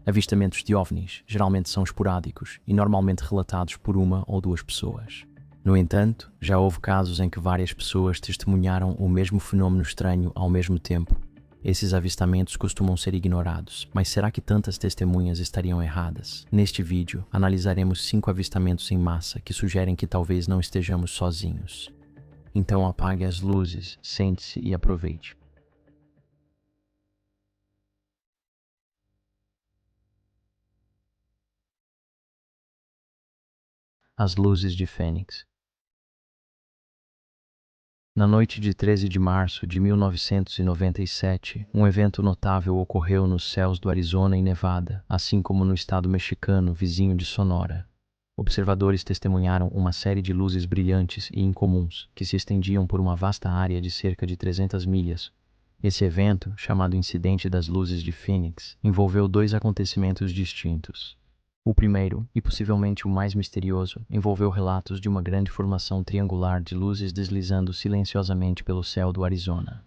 Avistamentos de OVNIs geralmente são esporádicos e normalmente relatados por uma ou duas pessoas. No entanto, já houve casos em que várias pessoas testemunharam o mesmo fenômeno estranho ao mesmo tempo. Esses avistamentos costumam ser ignorados, mas será que tantas testemunhas estariam erradas? Neste vídeo, analisaremos 5 avistamentos em massa que sugerem que talvez não estejamos sozinhos. Então apague as luzes, sente-se e aproveite. As luzes de Fênix. Na noite de 13 de março de 1997, um evento notável ocorreu nos céus do Arizona e Nevada, assim como no estado mexicano vizinho de Sonora. Observadores testemunharam uma série de luzes brilhantes e incomuns que se estendiam por uma vasta área de cerca de 300 milhas. Esse evento, chamado Incidente das Luzes de Fênix, envolveu 2 acontecimentos distintos. O primeiro, e possivelmente o mais misterioso, envolveu relatos de uma grande formação triangular de luzes deslizando silenciosamente pelo céu do Arizona.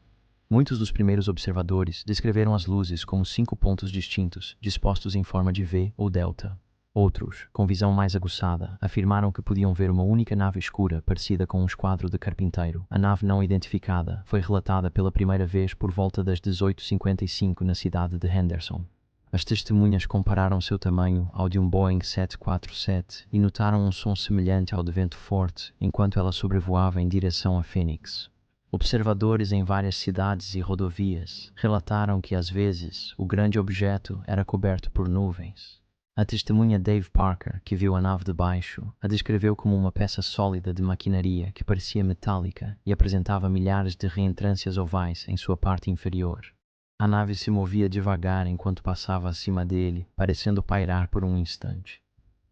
Muitos dos primeiros observadores descreveram as luzes como 5 pontos distintos, dispostos em forma de V ou delta. Outros, com visão mais aguçada, afirmaram que podiam ver uma única nave escura parecida com um esquadro de carpinteiro. A nave não identificada foi relatada pela primeira vez por volta das 18h55 na cidade de Henderson. As testemunhas compararam seu tamanho ao de um Boeing 747 e notaram um som semelhante ao de vento forte enquanto ela sobrevoava em direção a Phoenix. Observadores em várias cidades e rodovias relataram que às vezes o grande objeto era coberto por nuvens. A testemunha Dave Parker, que viu a nave de baixo, a descreveu como uma peça sólida de maquinaria que parecia metálica e apresentava milhares de reentrâncias ovais em sua parte inferior. A nave se movia devagar enquanto passava acima dele, parecendo pairar por um instante.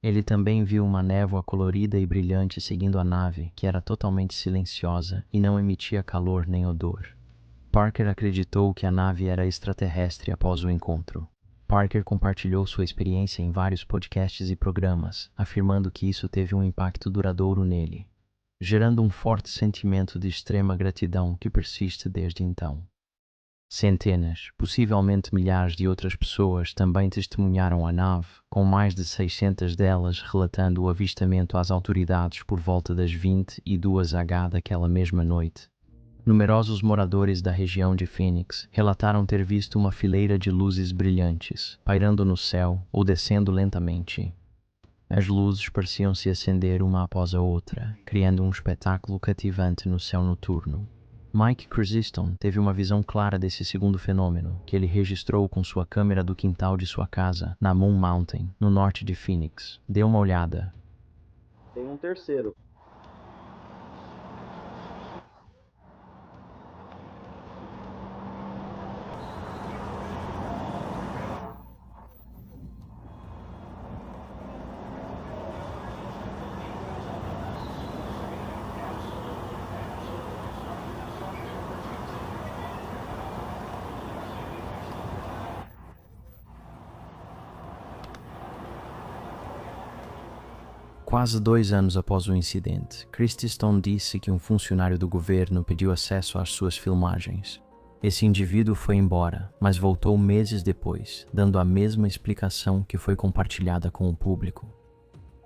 Ele também viu uma névoa colorida e brilhante seguindo a nave, que era totalmente silenciosa e não emitia calor nem odor. Parker acreditou que a nave era extraterrestre após o encontro. Parker compartilhou sua experiência em vários podcasts e programas, afirmando que isso teve um impacto duradouro nele, gerando um forte sentimento de extrema gratidão que persiste desde então. Centenas, possivelmente milhares de outras pessoas também testemunharam a nave, com mais de 600 delas relatando o avistamento às autoridades por volta das 22h daquela mesma noite. Numerosos moradores da região de Phoenix relataram ter visto uma fileira de luzes brilhantes, pairando no céu ou descendo lentamente. As luzes pareciam se acender uma após a outra, criando um espetáculo cativante no céu noturno. Mike Crisiston teve uma visão clara desse segundo fenômeno, que ele registrou com sua câmera do quintal de sua casa, na Moon Mountain, no norte de Phoenix. Dê uma olhada. Tem um terceiro. Quase 2 anos após o incidente, Kristi Stone disse que um funcionário do governo pediu acesso às suas filmagens. Esse indivíduo foi embora, mas voltou meses depois, dando a mesma explicação que foi compartilhada com o público.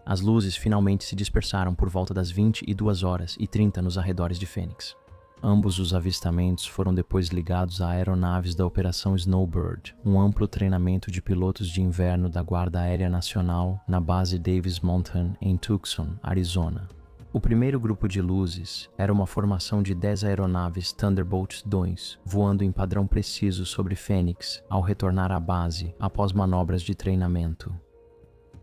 As luzes finalmente se dispersaram por volta das 22h30 nos arredores de Phoenix. Ambos os avistamentos foram depois ligados a aeronaves da Operação Snowbird, um amplo treinamento de pilotos de inverno da Guarda Aérea Nacional na base Davis Monthan, em Tucson, Arizona. O primeiro grupo de luzes era uma formação de 10 aeronaves Thunderbolt II, voando em padrão preciso sobre Phoenix ao retornar à base após manobras de treinamento.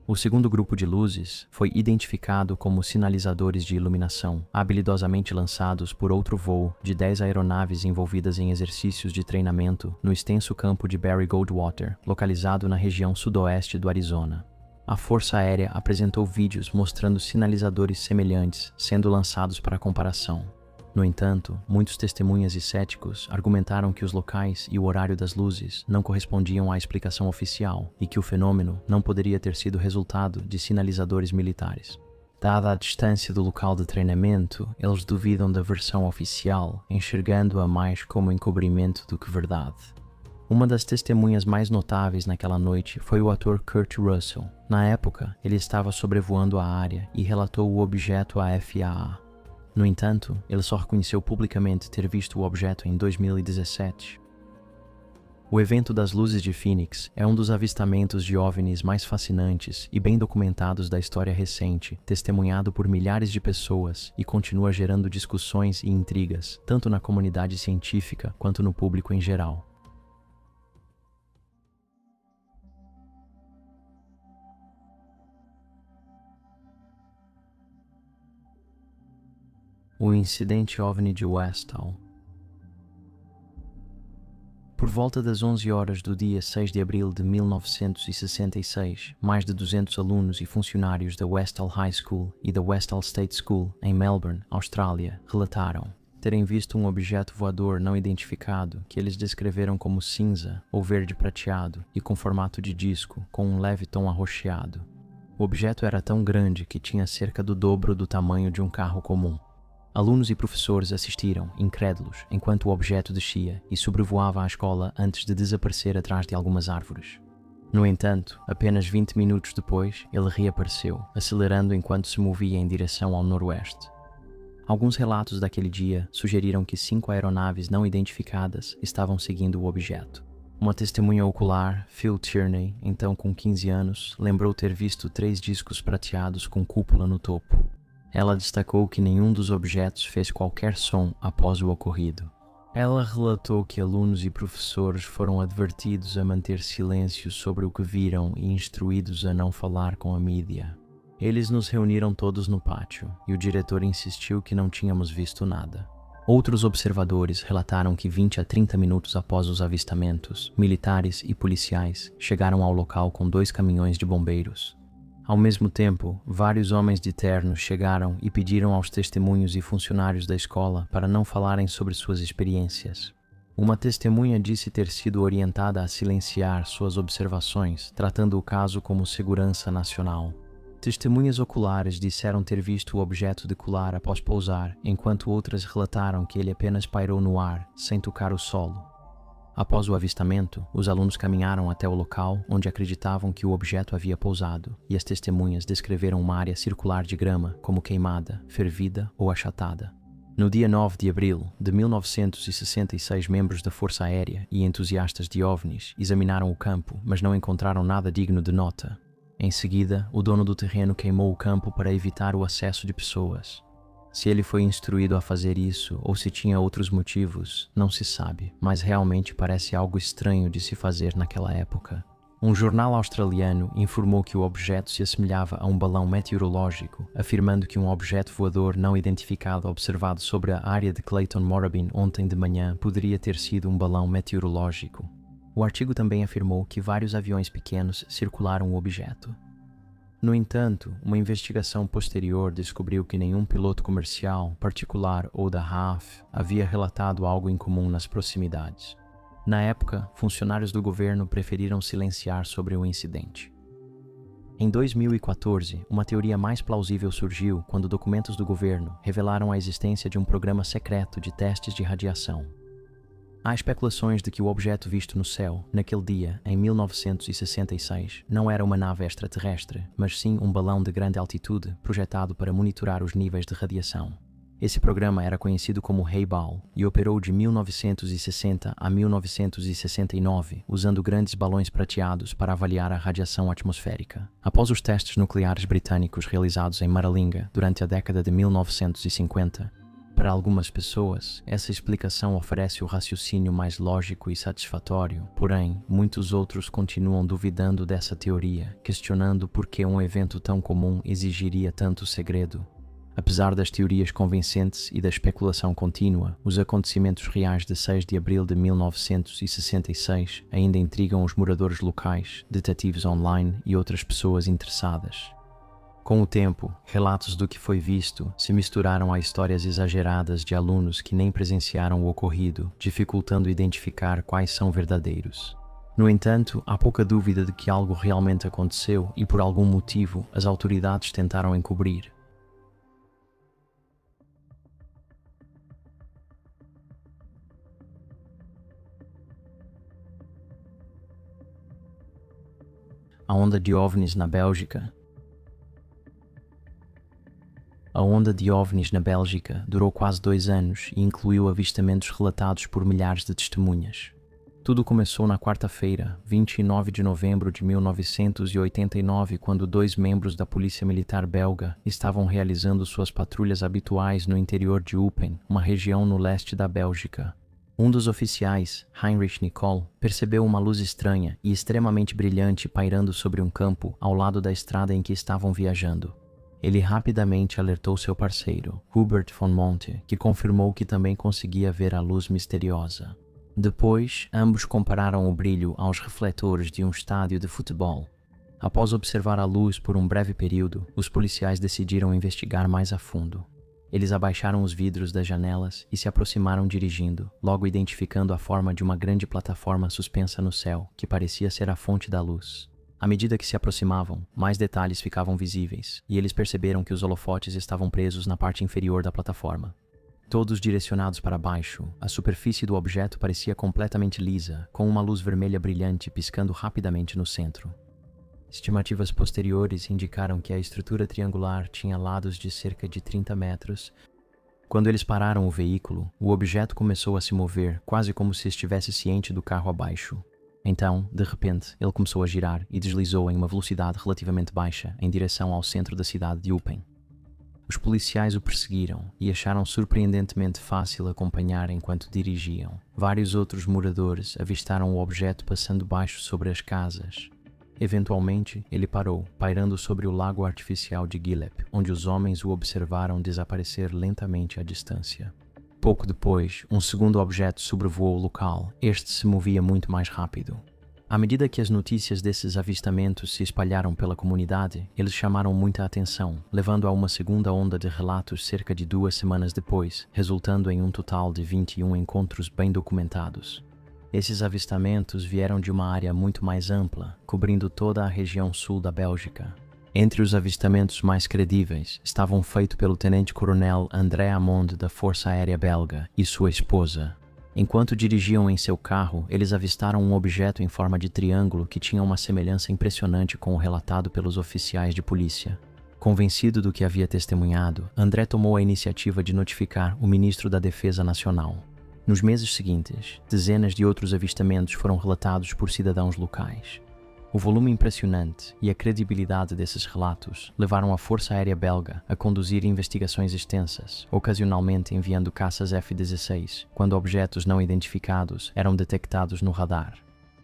O segundo grupo de luzes foi identificado como sinalizadores de iluminação, habilidosamente lançados por outro voo de 10 aeronaves envolvidas em exercícios de treinamento no extenso campo de Barry Goldwater, localizado na região sudoeste do Arizona. A Força Aérea apresentou vídeos mostrando sinalizadores semelhantes sendo lançados para comparação. No entanto, muitos testemunhas e céticos argumentaram que os locais e o horário das luzes não correspondiam à explicação oficial e que o fenômeno não poderia ter sido resultado de sinalizadores militares. Dada a distância do local de treinamento, eles duvidam da versão oficial, enxergando-a mais como encobrimento do que verdade. Uma das testemunhas mais notáveis naquela noite foi o ator Kurt Russell. Na época, ele estava sobrevoando a área e relatou o objeto à FAA. No entanto, ele só reconheceu publicamente ter visto o objeto em 2017. O evento das luzes de Phoenix é um dos avistamentos de OVNIs mais fascinantes e bem documentados da história recente, testemunhado por milhares de pessoas e continua gerando discussões e intrigas, tanto na comunidade científica quanto no público em geral. O incidente OVNI de Westall. Por volta das 11 horas do dia 6 de abril de 1966, mais de 200 alunos e funcionários da Westall High School e da Westall State School, em Melbourne, Austrália, relataram terem visto um objeto voador não identificado que eles descreveram como cinza ou verde prateado e com formato de disco, com um leve tom arroxeado. O objeto era tão grande que tinha cerca do dobro do tamanho de um carro comum. Alunos e professores assistiram, incrédulos, enquanto o objeto descia e sobrevoava a escola antes de desaparecer atrás de algumas árvores. No entanto, apenas 20 minutos depois, ele reapareceu, acelerando enquanto se movia em direção ao noroeste. Alguns relatos daquele dia sugeriram que 5 aeronaves não identificadas estavam seguindo o objeto. Uma testemunha ocular, Phil Tierney, então com 15 anos, lembrou ter visto 3 discos prateados com cúpula no topo. Ela destacou que nenhum dos objetos fez qualquer som após o ocorrido. Ela relatou que alunos e professores foram advertidos a manter silêncio sobre o que viram e instruídos a não falar com a mídia. Eles nos reuniram todos no pátio e o diretor insistiu que não tínhamos visto nada. Outros observadores relataram que 20 a 30 minutos após os avistamentos, militares e policiais chegaram ao local com 2 caminhões de bombeiros. Ao mesmo tempo, vários homens de terno chegaram e pediram aos testemunhos e funcionários da escola para não falarem sobre suas experiências. Uma testemunha disse ter sido orientada a silenciar suas observações, tratando o caso como segurança nacional. Testemunhas oculares disseram ter visto o objeto decolar após pousar, enquanto outras relataram que ele apenas pairou no ar, sem tocar o solo. Após o avistamento, os alunos caminharam até o local onde acreditavam que o objeto havia pousado, e as testemunhas descreveram uma área circular de grama como queimada, fervida ou achatada. No dia 9 de abril de 1966, membros da Força Aérea e entusiastas de OVNIs examinaram o campo, mas não encontraram nada digno de nota. Em seguida, o dono do terreno queimou o campo para evitar o acesso de pessoas. Se ele foi instruído a fazer isso ou se tinha outros motivos, não se sabe, mas realmente parece algo estranho de se fazer naquela época. Um jornal australiano informou que o objeto se assemelhava a um balão meteorológico, afirmando que um objeto voador não identificado observado sobre a área de Clayton Moorabbin ontem de manhã poderia ter sido um balão meteorológico. O artigo também afirmou que vários aviões pequenos circularam o objeto. No entanto, uma investigação posterior descobriu que nenhum piloto comercial, particular ou da RAF havia relatado algo incomum nas proximidades. Na época, funcionários do governo preferiram silenciar sobre o incidente. Em 2014, uma teoria mais plausível surgiu quando documentos do governo revelaram a existência de um programa secreto de testes de radiação. Há especulações de que o objeto visto no céu, naquele dia, em 1966, não era uma nave extraterrestre, mas sim um balão de grande altitude projetado para monitorar os níveis de radiação. Esse programa era conhecido como Haybal e operou de 1960 a 1969, usando grandes balões prateados para avaliar a radiação atmosférica. Após os testes nucleares britânicos realizados em Maralinga durante a década de 1950, para algumas pessoas, essa explicação oferece o raciocínio mais lógico e satisfatório, porém, muitos outros continuam duvidando dessa teoria, questionando por que um evento tão comum exigiria tanto segredo. Apesar das teorias convincentes e da especulação contínua, os acontecimentos reais de 6 de abril de 1966 ainda intrigam os moradores locais, detetives online e outras pessoas interessadas. Com o tempo, relatos do que foi visto se misturaram a histórias exageradas de alunos que nem presenciaram o ocorrido, dificultando identificar quais são verdadeiros. No entanto, há pouca dúvida de que algo realmente aconteceu e, por algum motivo, as autoridades tentaram encobrir. A onda de OVNIs na Bélgica. A onda de OVNIs na Bélgica durou quase 2 anos e incluiu avistamentos relatados por milhares de testemunhas. Tudo começou na quarta-feira, 29 de novembro de 1989, quando 2 membros da Polícia Militar belga estavam realizando suas patrulhas habituais no interior de Eupen, uma região no leste da Bélgica. Um dos oficiais, Heinrich Nicole, percebeu uma luz estranha e extremamente brilhante pairando sobre um campo ao lado da estrada em que estavam viajando. Ele rapidamente alertou seu parceiro, Hubert von Monte, que confirmou que também conseguia ver a luz misteriosa. Depois, ambos compararam o brilho aos refletores de um estádio de futebol. Após observar a luz por um breve período, os policiais decidiram investigar mais a fundo. Eles abaixaram os vidros das janelas e se aproximaram dirigindo, logo identificando a forma de uma grande plataforma suspensa no céu, que parecia ser a fonte da luz. À medida que se aproximavam, mais detalhes ficavam visíveis, e eles perceberam que os holofotes estavam presos na parte inferior da plataforma. Todos direcionados para baixo, a superfície do objeto parecia completamente lisa, com uma luz vermelha brilhante piscando rapidamente no centro. Estimativas posteriores indicaram que a estrutura triangular tinha lados de cerca de 30 metros. Quando eles pararam o veículo, o objeto começou a se mover, quase como se estivesse ciente do carro abaixo. Então, de repente, ele começou a girar e deslizou em uma velocidade relativamente baixa em direção ao centro da cidade de Eupen. Os policiais o perseguiram e acharam surpreendentemente fácil acompanhar enquanto dirigiam. Vários outros moradores avistaram o objeto passando baixo sobre as casas. Eventualmente, ele parou, pairando sobre o lago artificial de Gillep, onde os homens o observaram desaparecer lentamente à distância. Pouco depois, um segundo objeto sobrevoou o local. Este se movia muito mais rápido. À medida que as notícias desses avistamentos se espalharam pela comunidade, eles chamaram muita atenção, levando a uma segunda onda de relatos cerca de 2 semanas depois, resultando em um total de 21 encontros bem documentados. Esses avistamentos vieram de uma área muito mais ampla, cobrindo toda a região sul da Bélgica. Entre os avistamentos mais credíveis estavam feitos pelo tenente-coronel André Amond da Força Aérea Belga e sua esposa. Enquanto dirigiam em seu carro, eles avistaram um objeto em forma de triângulo que tinha uma semelhança impressionante com o relatado pelos oficiais de polícia. Convencido do que havia testemunhado, André tomou a iniciativa de notificar o ministro da Defesa Nacional. Nos meses seguintes, dezenas de outros avistamentos foram relatados por cidadãos locais. O volume impressionante e a credibilidade desses relatos levaram a Força Aérea Belga a conduzir investigações extensas, ocasionalmente enviando caças F-16, quando objetos não identificados eram detectados no radar.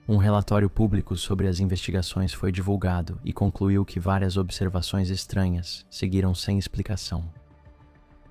Um relatório público sobre as investigações foi divulgado e concluiu que várias observações estranhas seguiram sem explicação.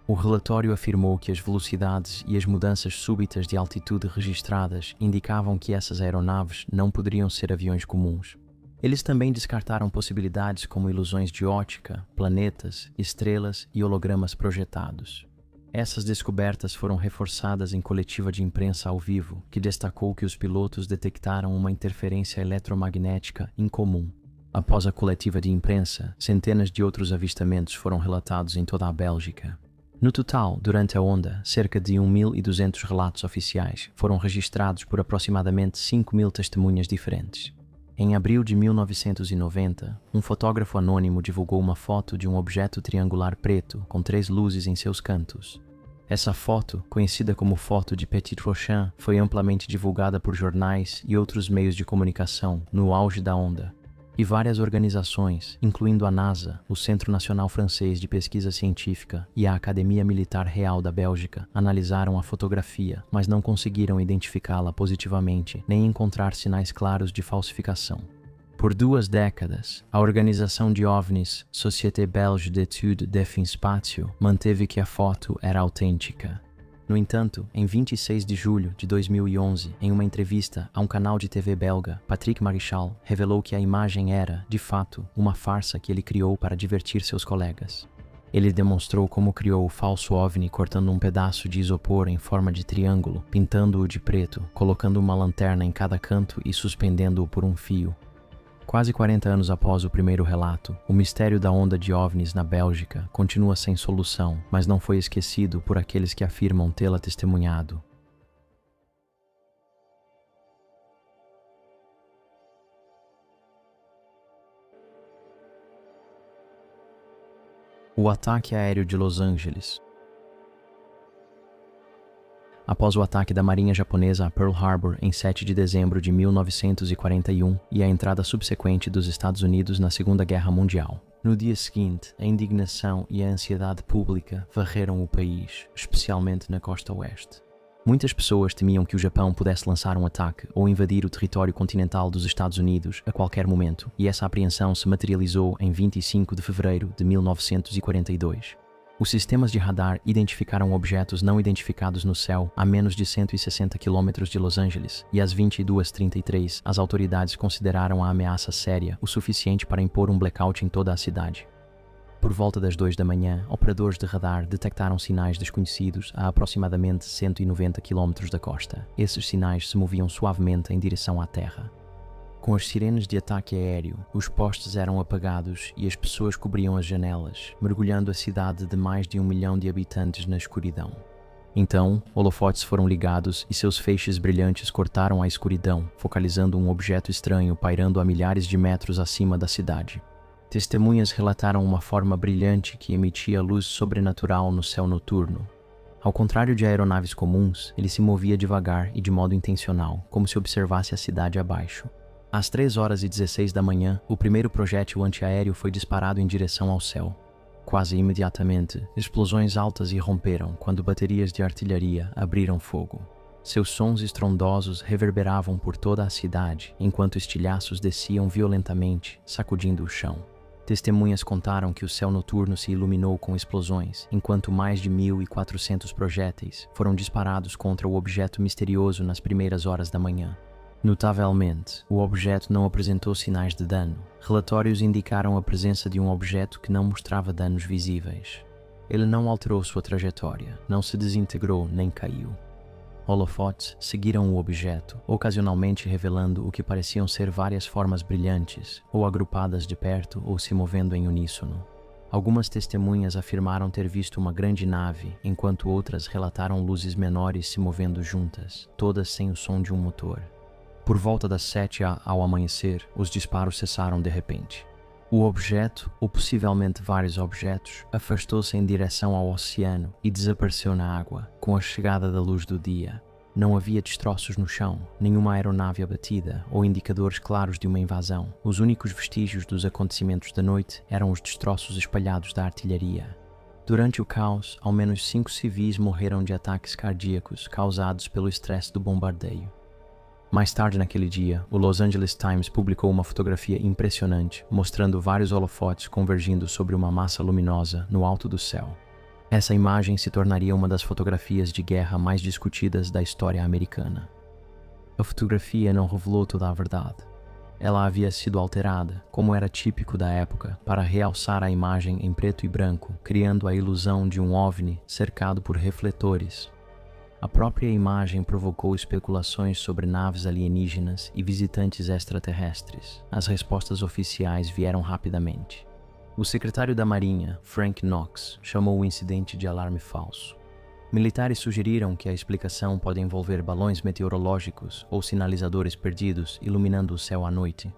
O relatório afirmou que as velocidades e as mudanças súbitas de altitude registradas indicavam que essas aeronaves não poderiam ser aviões comuns. Eles também descartaram possibilidades como ilusões de ótica, planetas, estrelas e hologramas projetados. Essas descobertas foram reforçadas em coletiva de imprensa ao vivo, que destacou que os pilotos detectaram uma interferência eletromagnética incomum. Após a coletiva de imprensa, centenas de outros avistamentos foram relatados em toda a Bélgica. No total, durante a onda, cerca de 1.200 relatos oficiais foram registrados por aproximadamente 5.000 testemunhas diferentes. Em abril de 1990, um fotógrafo anônimo divulgou uma foto de um objeto triangular preto com 3 luzes em seus cantos. Essa foto, conhecida como foto de Petit Rochin, foi amplamente divulgada por jornais e outros meios de comunicação no auge da onda. E várias organizações, incluindo a NASA, o Centro Nacional Francês de Pesquisa Científica e a Academia Militar Real da Bélgica, analisaram a fotografia, mas não conseguiram identificá-la positivamente nem encontrar sinais claros de falsificação. Por 2 décadas, a organização de OVNIs, Société Belge d'études d'Espatio, manteve que a foto era autêntica. No entanto, em 26 de julho de 2011, em uma entrevista a um canal de TV belga, Patrick Marichal revelou que a imagem era, de fato, uma farsa que ele criou para divertir seus colegas. Ele demonstrou como criou o falso OVNI cortando um pedaço de isopor em forma de triângulo, pintando-o de preto, colocando uma lanterna em cada canto e suspendendo-o por um fio. Quase 40 anos após o primeiro relato, o mistério da onda de OVNIs na Bélgica continua sem solução, mas não foi esquecido por aqueles que afirmam tê-la testemunhado. O ataque aéreo de Los Angeles. Após o ataque da Marinha Japonesa a Pearl Harbor em 7 de dezembro de 1941 e a entrada subsequente dos Estados Unidos na Segunda Guerra Mundial. No dia seguinte, a indignação e a ansiedade pública varreram o país, especialmente na costa oeste. Muitas pessoas temiam que o Japão pudesse lançar um ataque ou invadir o território continental dos Estados Unidos a qualquer momento, e essa apreensão se materializou em 25 de fevereiro de 1942. Os sistemas de radar identificaram objetos não identificados no céu a menos de 160 quilômetros de Los Angeles, e às 22h33 as autoridades consideraram a ameaça séria o suficiente para impor um blackout em toda a cidade. Por volta das 2 da manhã, operadores de radar detectaram sinais desconhecidos a aproximadamente 190 quilômetros da costa. Esses sinais se moviam suavemente em direção à terra. Com as sirenes de ataque aéreo, os postes eram apagados e as pessoas cobriam as janelas, mergulhando a cidade de mais de 1 milhão de habitantes na escuridão. Então, holofotes foram ligados e seus feixes brilhantes cortaram a escuridão, focalizando um objeto estranho pairando a milhares de metros acima da cidade. Testemunhas relataram uma forma brilhante que emitia luz sobrenatural no céu noturno. Ao contrário de aeronaves comuns, ele se movia devagar e de modo intencional, como se observasse a cidade abaixo. Às 3h16 da manhã, o primeiro projétil antiaéreo foi disparado em direção ao céu. Quase imediatamente, explosões altas irromperam quando baterias de artilharia abriram fogo. Seus sons estrondosos reverberavam por toda a cidade, enquanto estilhaços desciam violentamente, sacudindo o chão. Testemunhas contaram que o céu noturno se iluminou com explosões, enquanto mais de 1.400 projéteis foram disparados contra o objeto misterioso nas primeiras horas da manhã. Notavelmente, o objeto não apresentou sinais de dano. Relatórios indicaram a presença de um objeto que não mostrava danos visíveis. Ele não alterou sua trajetória, não se desintegrou nem caiu. Holofotes seguiram o objeto, ocasionalmente revelando o que pareciam ser várias formas brilhantes, ou agrupadas de perto ou se movendo em uníssono. Algumas testemunhas afirmaram ter visto uma grande nave, enquanto outras relataram luzes menores se movendo juntas, todas sem o som de um motor. Por volta das 7 ao amanhecer, os disparos cessaram de repente. O objeto, ou possivelmente vários objetos, afastou-se em direção ao oceano e desapareceu na água, com a chegada da luz do dia. Não havia destroços no chão, nenhuma aeronave abatida ou indicadores claros de uma invasão. Os únicos vestígios dos acontecimentos da noite eram os destroços espalhados da artilharia. Durante o caos, ao menos 5 civis morreram de ataques cardíacos causados pelo estresse do bombardeio. Mais tarde naquele dia, o Los Angeles Times publicou uma fotografia impressionante, mostrando vários holofotes convergindo sobre uma massa luminosa no alto do céu. Essa imagem se tornaria uma das fotografias de guerra mais discutidas da história americana. A fotografia não revelou toda a verdade. Ela havia sido alterada, como era típico da época, para realçar a imagem em preto e branco, criando a ilusão de um OVNI cercado por refletores. A própria imagem provocou especulações sobre naves alienígenas e visitantes extraterrestres. As respostas oficiais vieram rapidamente. O secretário da Marinha, Frank Knox, chamou o incidente de alarme falso. Militares sugeriram que a explicação pode envolver balões meteorológicos ou sinalizadores perdidos iluminando o céu à noite.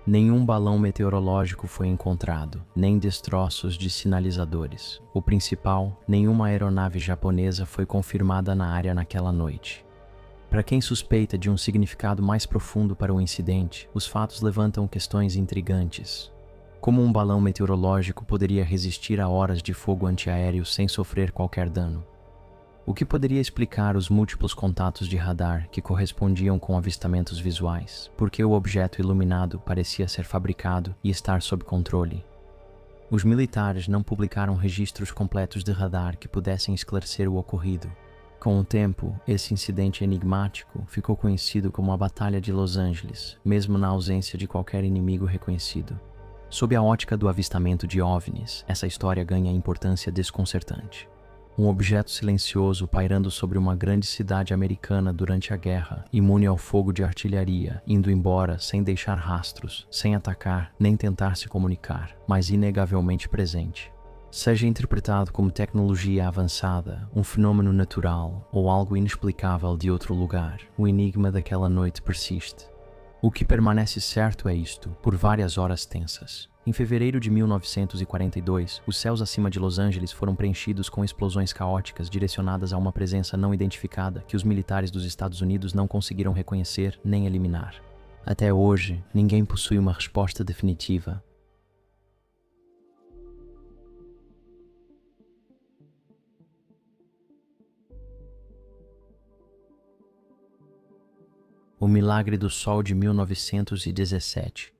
Nenhum balão meteorológico foi encontrado, nem destroços de sinalizadores. O principal, nenhuma aeronave japonesa foi confirmada na área naquela noite. Para quem suspeita de um significado mais profundo para o incidente, os fatos levantam questões intrigantes. Como um balão meteorológico poderia resistir a horas de fogo antiaéreo sem sofrer qualquer dano? O que poderia explicar os múltiplos contatos de radar que correspondiam com avistamentos visuais? Porque o objeto iluminado parecia ser fabricado e estar sob controle. Os militares não publicaram registros completos de radar que pudessem esclarecer o ocorrido. Com o tempo, esse incidente enigmático ficou conhecido como a Batalha de Los Angeles, mesmo na ausência de qualquer inimigo reconhecido. Sob a ótica do avistamento de OVNIs, essa história ganha importância desconcertante. Um objeto silencioso pairando sobre uma grande cidade americana durante a guerra, imune ao fogo de artilharia, indo embora sem deixar rastros, sem atacar nem tentar se comunicar, mas inegavelmente presente. Seja interpretado como tecnologia avançada, um fenômeno natural ou algo inexplicável de outro lugar, o enigma daquela noite persiste. O que permanece certo é isto, por várias horas tensas. Em fevereiro de 1942, os céus acima de Los Angeles foram preenchidos com explosões caóticas direcionadas a uma presença não identificada que os militares dos Estados Unidos não conseguiram reconhecer nem eliminar. Até hoje, ninguém possui uma resposta definitiva. O milagre do sol de 1917.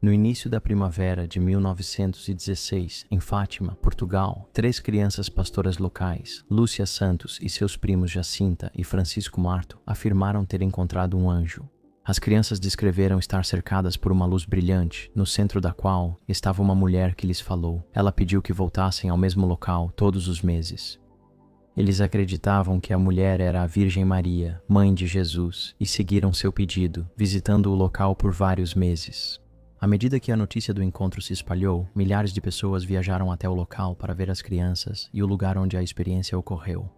No início da primavera de 1916, em Fátima, Portugal, 3 crianças pastoras locais, Lúcia Santos e seus primos Jacinta e Francisco Marto, afirmaram ter encontrado um anjo. As crianças descreveram estar cercadas por uma luz brilhante, no centro da qual estava uma mulher que lhes falou. Ela pediu que voltassem ao mesmo local todos os meses. Eles acreditavam que a mulher era a Virgem Maria, mãe de Jesus, e seguiram seu pedido, visitando o local por vários meses. À medida que a notícia do encontro se espalhou, milhares de pessoas viajaram até o local para ver as crianças e o lugar onde a experiência ocorreu.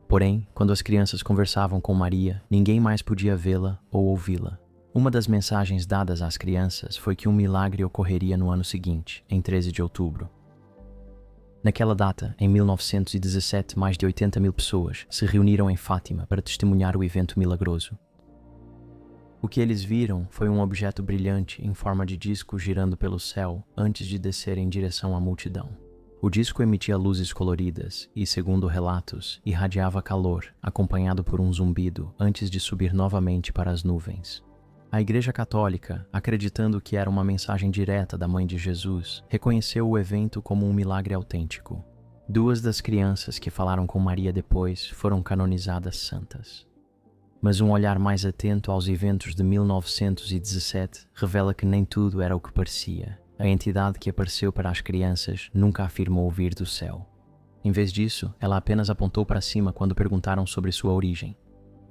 Porém, quando as crianças conversavam com Maria, ninguém mais podia vê-la ou ouvi-la. Uma das mensagens dadas às crianças foi que um milagre ocorreria no ano seguinte, em 13 de outubro. Naquela data, em 1917, mais de 80 mil pessoas se reuniram em Fátima para testemunhar o evento milagroso. O que eles viram foi um objeto brilhante em forma de disco girando pelo céu antes de descer em direção à multidão. O disco emitia luzes coloridas e, segundo relatos, irradiava calor, acompanhado por um zumbido antes de subir novamente para as nuvens. A Igreja Católica, acreditando que era uma mensagem direta da Mãe de Jesus, reconheceu o evento como um milagre autêntico. 2 das crianças que falaram com Maria depois foram canonizadas santas. Mas um olhar mais atento aos eventos de 1917 revela que nem tudo era o que parecia. A entidade que apareceu para as crianças nunca afirmou vir do céu. Em vez disso, ela apenas apontou para cima quando perguntaram sobre sua origem.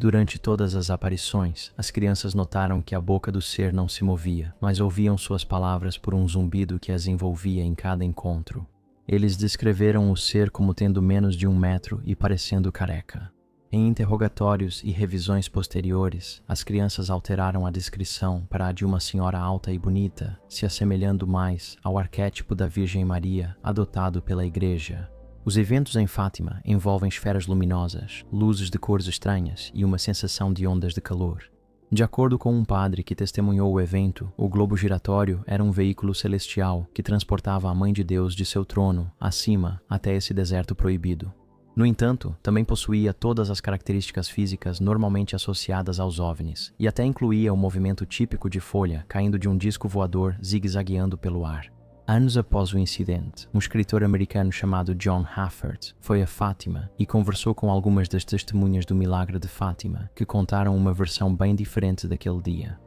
Durante todas as aparições, as crianças notaram que a boca do ser não se movia, mas ouviam suas palavras por um zumbido que as envolvia em cada encontro. Eles descreveram o ser como tendo menos de 1 metro e parecendo careca. Em interrogatórios e revisões posteriores, as crianças alteraram a descrição para a de uma senhora alta e bonita, se assemelhando mais ao arquétipo da Virgem Maria adotado pela Igreja. Os eventos em Fátima envolvem esferas luminosas, luzes de cores estranhas e uma sensação de ondas de calor. De acordo com um padre que testemunhou o evento, o globo giratório era um veículo celestial que transportava a Mãe de Deus de seu trono, acima, até esse deserto proibido. No entanto, também possuía todas as características físicas normalmente associadas aos OVNIs, e até incluía o movimento típico de folha caindo de um disco voador zigue-zagueando pelo ar. Anos após o incidente, um escritor americano chamado John Haffert foi a Fátima e conversou com algumas das testemunhas do milagre de Fátima, que contaram uma versão bem diferente daquele dia.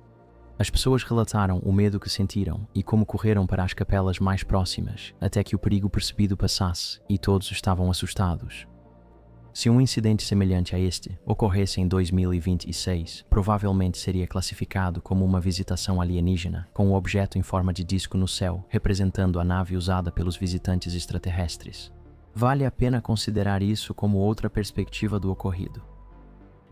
As pessoas relataram o medo que sentiram e como correram para as capelas mais próximas, até que o perigo percebido passasse e todos estavam assustados. Se um incidente semelhante a este ocorresse em 2026, provavelmente seria classificado como uma visitação alienígena, com um objeto em forma de disco no céu, representando a nave usada pelos visitantes extraterrestres. Vale a pena considerar isso como outra perspectiva do ocorrido.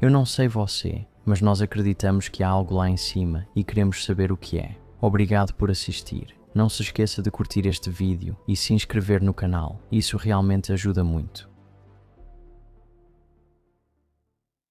Eu não sei você, mas nós acreditamos que há algo lá em cima e queremos saber o que é. Obrigado por assistir. Não se esqueça de curtir este vídeo e se inscrever no canal. Isso realmente ajuda muito.